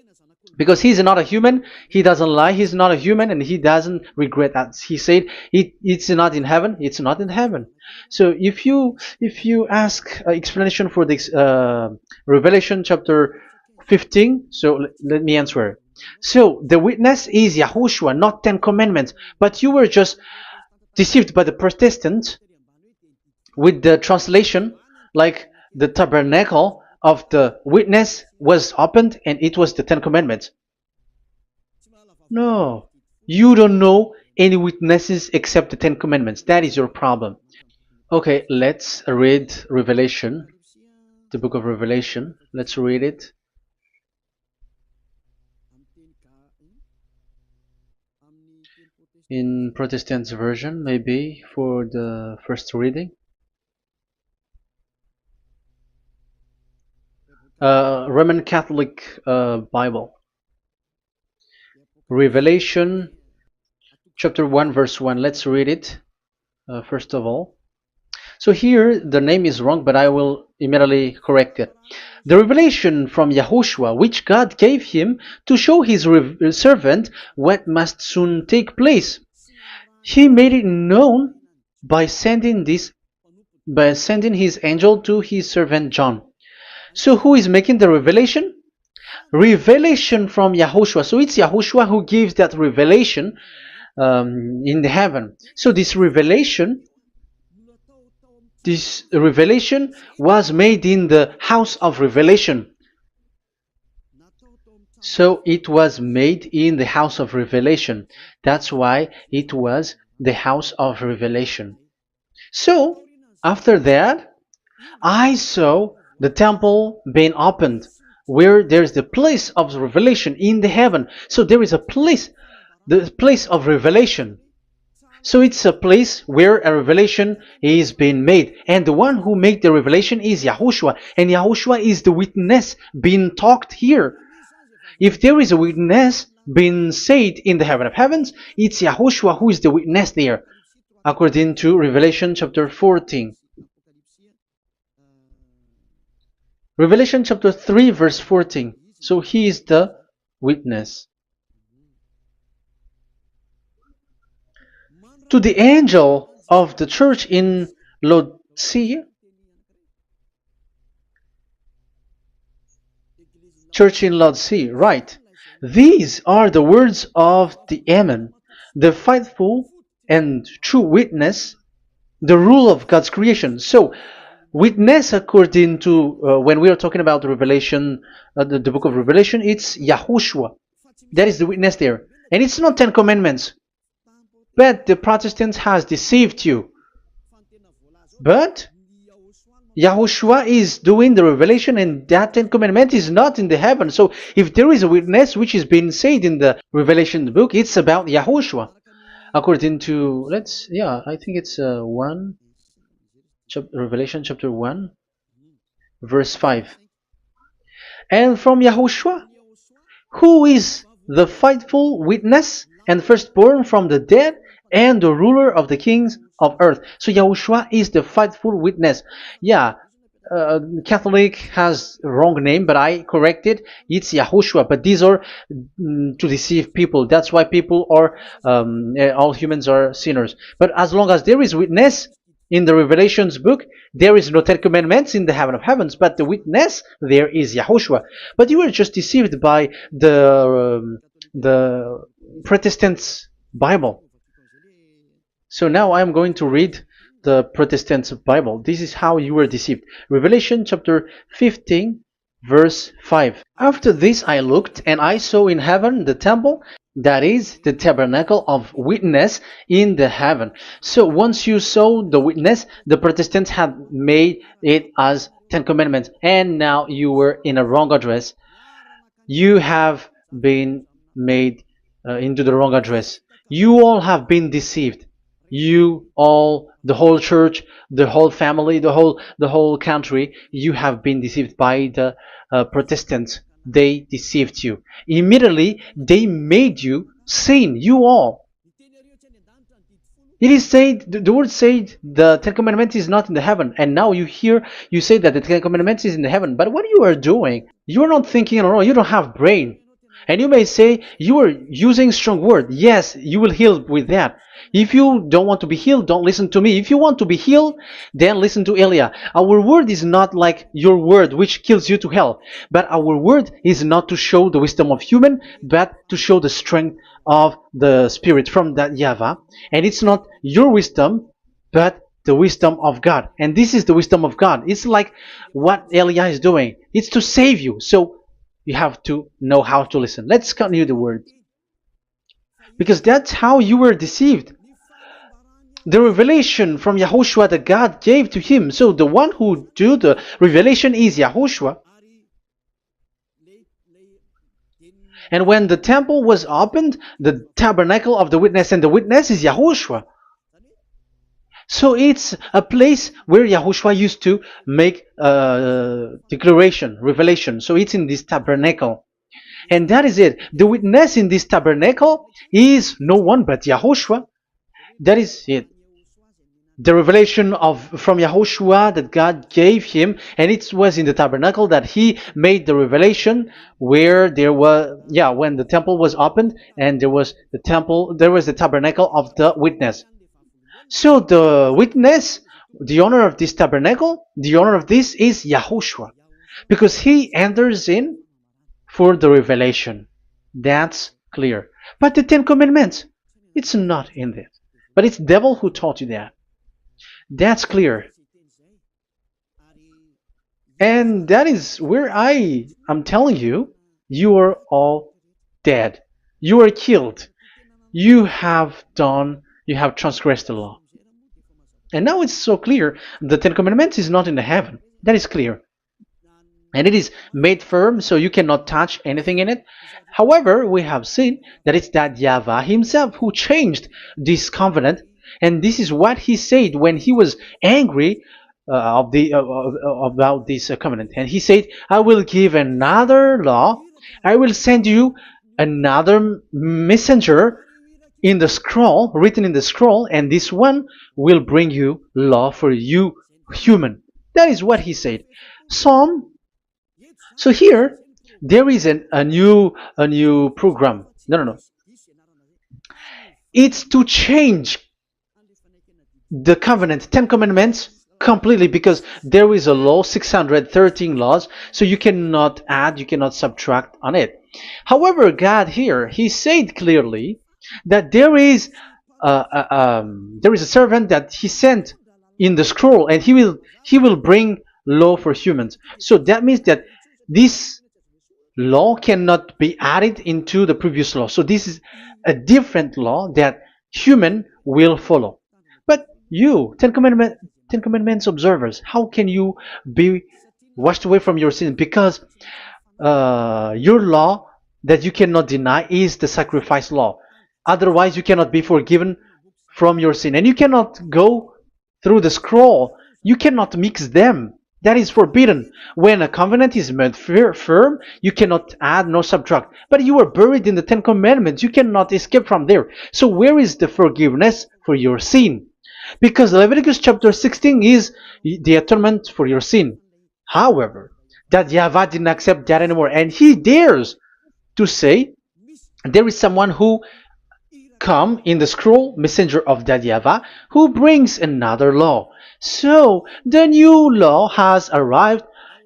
Because he's not a human, he doesn't lie, he's not a human, and he doesn't regret that. He said it's not in heaven, it's not in heaven. So if you ask explanation for this Revelation chapter 15, so let me answer. So the witness is YAHOSHUAH, not Ten Commandments, but you were just deceived by the Protestants with the translation, like the tabernacle of the witness was opened and it was the Ten Commandments. No, you don't know any witnesses except the Ten Commandments. That is your problem. Okay, let's read Revelation, the book of Revelation. Let's read it. In Protestant version, maybe for the first reading. Roman Catholic Bible. Revelation chapter 1 verse 1. Let's read it first of all. So here the name is wrong, but I will immediately correct it. The revelation from YAHOSHUAH, which God gave him to show his servant what must soon take place. He made it known by sending his angel to his servant John. So who is making the revelation? Revelation from YAHOSHUAH. So it's YAHOSHUAH who gives that revelation in the heaven. So this revelation was made in the house of revelation. So it was made in the house of revelation. That's why it was the house of revelation. So after that, I saw the temple being opened, where there's the place of revelation in the heaven. So there is a place, the place of revelation. So it's a place where a revelation is being made. And the one who made the revelation is YAHOSHUAH. And YAHOSHUAH is the witness being talked here. If there is a witness being said in the heaven of heavens, it's YAHOSHUAH who is the witness there, according to Revelation chapter 14. Revelation chapter 3 verse 14. So he is the witness. To the angel of the church in Laodicea, right. These are the words of the Amen, the faithful and true witness, the rule of God's creation. So witness, according to when we are talking about the Revelation, the book of Revelation, it's YAHOSHUAH. That is the witness there. And it's not Ten Commandments. But the Protestants has deceived you. But Yahushua is doing the revelation, and that Ten Commandment is not in the heaven. So if there is a witness which is being said in the Revelation book, it's about Yahushua. According to, I think it's Revelation chapter 1, verse 5. And from Yahushua, who is the faithful witness and firstborn from the dead and the ruler of the kings of earth. So Yahushua is the faithful witness. Yeah, Catholic has wrong name, but I corrected. It's Yahushua. But these are to deceive people. That's why people are all humans are sinners. But as long as there is witness in the Revelations book, there is no Ten Commandments in the heaven of heavens, but the witness there is Yahushua. But you were just deceived by the Protestants' Bible. So now I am going to read the Protestants' Bible. This is how you were deceived. Revelation chapter 15, verse 5. After this I looked, and I saw in heaven the temple, that is the tabernacle of witness in the heaven. So once you saw the witness, the Protestants had made it as Ten Commandments, and now you were in a wrong address. You have been made into the wrong address. You all have been deceived. You all, the whole church, the whole family, the whole country, you have been deceived by the Protestants. They deceived you. Immediately, they made you sin, you all. It is said, the word said, the Ten Commandments is not in the heaven. And now you say that the Ten Commandments is in the heaven. But what you are doing, you are not thinking at all. You don't have brain. And you may say, you are using strong word. Yes, you will heal with that. If you don't want to be healed, don't listen to me. If you want to be healed, then listen to Elia. Our word is not like your word, which kills you to hell. But our word is not to show the wisdom of human, but to show the strength of the Spirit from that YAHVAH. And it's not your wisdom, but the wisdom of God. And this is the wisdom of God. It's like what Elia is doing. It's to save you. So you have to know how to listen. Let's continue the word. Because that's how you were deceived. The revelation from Yahushua that God gave to him. So the one who do the revelation is Yahushua. And when the temple was opened, the tabernacle of the witness, and the witness is Yahushua. So it's a place where Yahushua used to make declaration, revelation. So it's in this tabernacle. And that is it. The witness in this tabernacle is no one but Yahushua. That is it. The revelation from Yahushua that God gave him, and it was in the tabernacle that he made the revelation, where there was, when the temple was opened, and there was the tabernacle of the witness. So the witness, the owner of this tabernacle, the owner of this is Yahushua, because he enters in for the revelation. That's clear. But the Ten Commandments, it's not in it. But it's devil who taught you that. That's clear. And that is where I am telling you, you are all dead. You are killed. You have transgressed the law. And now it's so clear. The Ten Commandments is not in the heaven. That is clear. And it is made firm, so you cannot touch anything in it. However, we have seen that it's that YAHVAH himself who changed this covenant. And this is what he said when he was angry about this covenant. And he said, I will give another law. I will send you another messenger in the scroll, written in the scroll, and this one will bring you law for you, human. That is what he said. So here, there is a new program. No. It's to change the covenant, 10 commandments, completely, because there is a law, 613 laws, so you cannot add, you cannot subtract on it. However, God here, he said clearly that there is a servant that he sent in the scroll, and he will bring law for humans. So that means that this law cannot be added into the previous law. So this is a different law that human will follow. But you, Ten Commandments, Ten Commandments observers. How can you be washed away from your sin? Because your law that you cannot deny is the sacrifice law. Otherwise, you cannot be forgiven from your sin. And you cannot go through the scroll. You cannot mix them. That is forbidden. When a covenant is made firm, you cannot add nor subtract. But you are buried in the Ten Commandments. You cannot escape from there. So where is the forgiveness for your sin? Because Leviticus chapter 16 is the atonement for your sin. However, that YAHVAH didn't accept that anymore. And he dares to say there is someone who come in the scroll, messenger of that YAHVAH, who brings another law. So the new law has arrived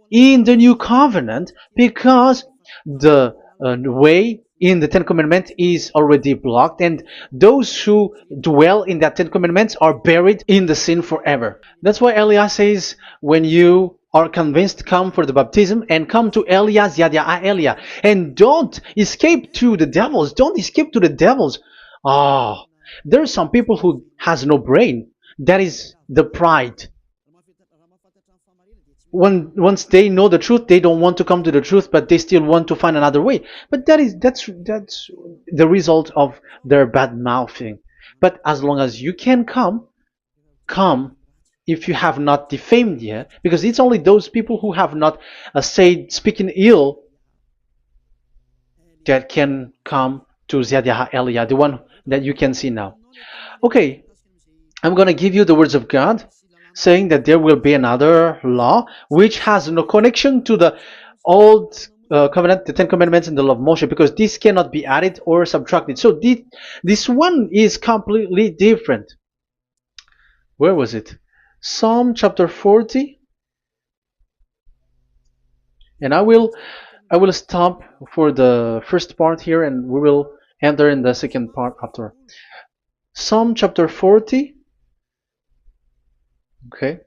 in the new covenant because the way in the Ten Commandments is already blocked, and those who dwell in that Ten Commandments are buried in the sin forever. That's why Elias says, when you are convinced, come for the baptism and come to Elias, Yadiah, Elia, and don't escape to the devils. Don't escape to the devils. Ah, there are some people who has no brain. That is the pride. Once they know the truth, they don't want to come to the truth, but they still want to find another way. But that's the result of their bad mouthing. But as long as you can come if you have not defamed yet, because it's only those people who have not said speaking ill that can come to Ziyadiah Elia, the one that you can see now. Okay, I'm going to give you the words of God, saying that there will be another law which has no connection to the old covenant, the Ten Commandments, and the law of Moshe, because this cannot be added or subtracted. So this one is completely different. Where was it? Psalm chapter 40. And I will stop for the first part here, and we will enter in the second part after. Psalm chapter 40. Okay.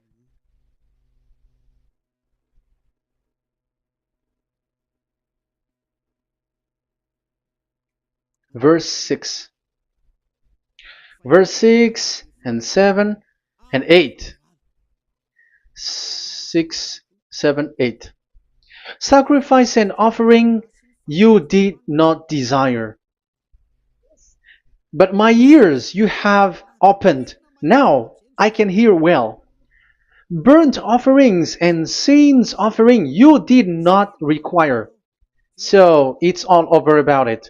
Verse 6. Verse 6 and 7 and 8. 6, 7, 8. Sacrifice and offering you did not desire, but my ears you have opened. Now I can hear well. Burnt offerings and sins offering you did not require. So it's all over about it.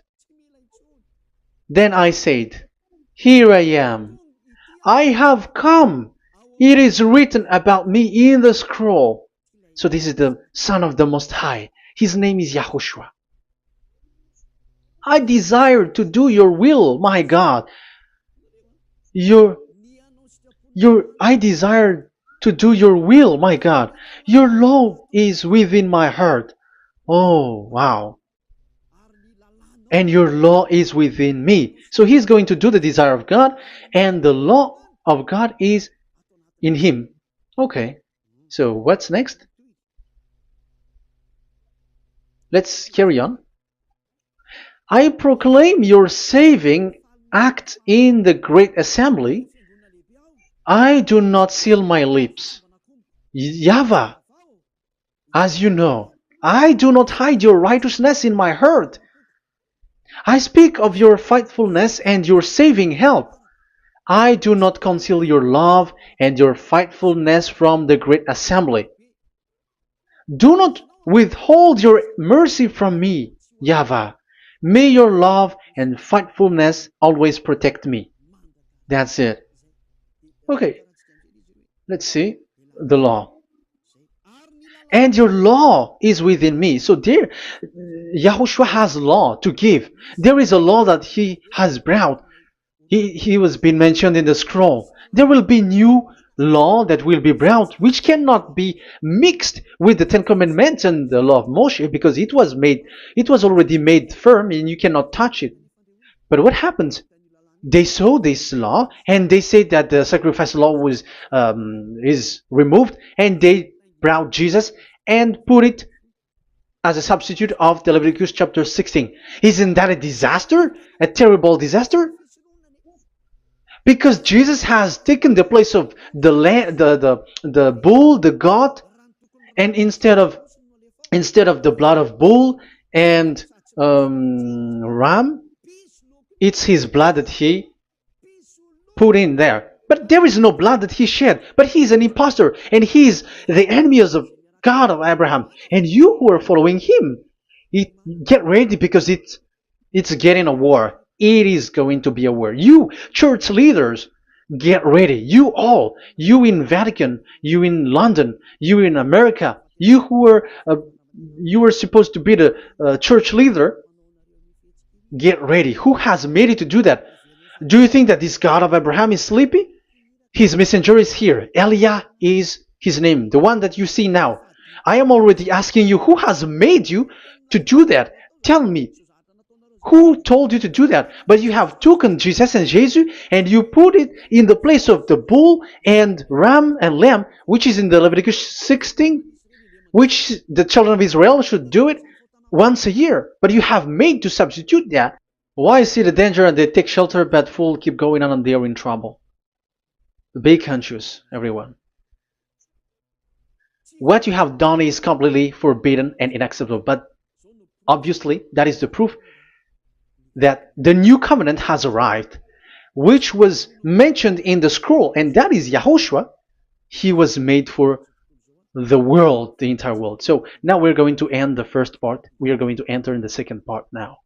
Then I said, here I am. I have come. It is written about me in the scroll. So this is the Son of the Most High. His name is YAHOSHUAH. I desire to do your will, my God. I desire to do your will, my God. Your law is within my heart. Oh, wow. And your law is within me. So he's going to do the desire of God, and the law of God is in him. Okay. So what's next? Let's carry on. I proclaim your saving act in the great assembly. I do not seal my lips. YAHVAH, as you know, I do not hide your righteousness in my heart. I speak of your faithfulness and your saving help. I do not conceal your love and your faithfulness from the great assembly. Do not withhold your mercy from me, YAHVAH. May your love and faithfulness always protect me. That's it. Okay, let's see the law. And your law is within me. So there, YAHOSHUAH has law to give. There is a law that he has brought. He was being mentioned in the scroll. There will be new law that will be brought, which cannot be mixed with the Ten Commandments and the law of Moshe, because it was already made firm and you cannot touch it. But what happens? They saw this law and they said that the sacrifice law is removed, and they brought Jesus and put it as a substitute of the Leviticus chapter 16. Isn't that a disaster? A terrible disaster? because Jesus has taken the place of the the bull, the goat, and instead of the blood of bull and ram, it's his blood that he put in there. But there is no blood that he shed. But he's an impostor, and he's the enemy of God of Abraham. And you who are following him, get ready because it's getting a war. It is going to be a war. You church leaders, get ready. You all, you in Vatican, you in London, you in America, you were supposed to be the church leader. Get ready. Who has made it to do that? Do you think that this God of Abraham is sleepy? His messenger is here. Eliah is his name, the one that you see now. I am already asking you, who has made you to do that? Tell me, who told you to do that? But you have taken Jesus and Jesus and you put it in the place of the bull and ram and lamb, which is in the Leviticus 16, which the children of Israel should do it once a year. But you have made to substitute that. Why see the danger and they take shelter, but fool keep going on and they are in trouble? Be conscious, everyone. What you have done is completely forbidden and unacceptable. But obviously, that is the proof that the new covenant has arrived, which was mentioned in the scroll, and that is YAHOSHUAH. He was made for the world, the entire world. So now we're going to end the first part. We are going to enter in the second part now.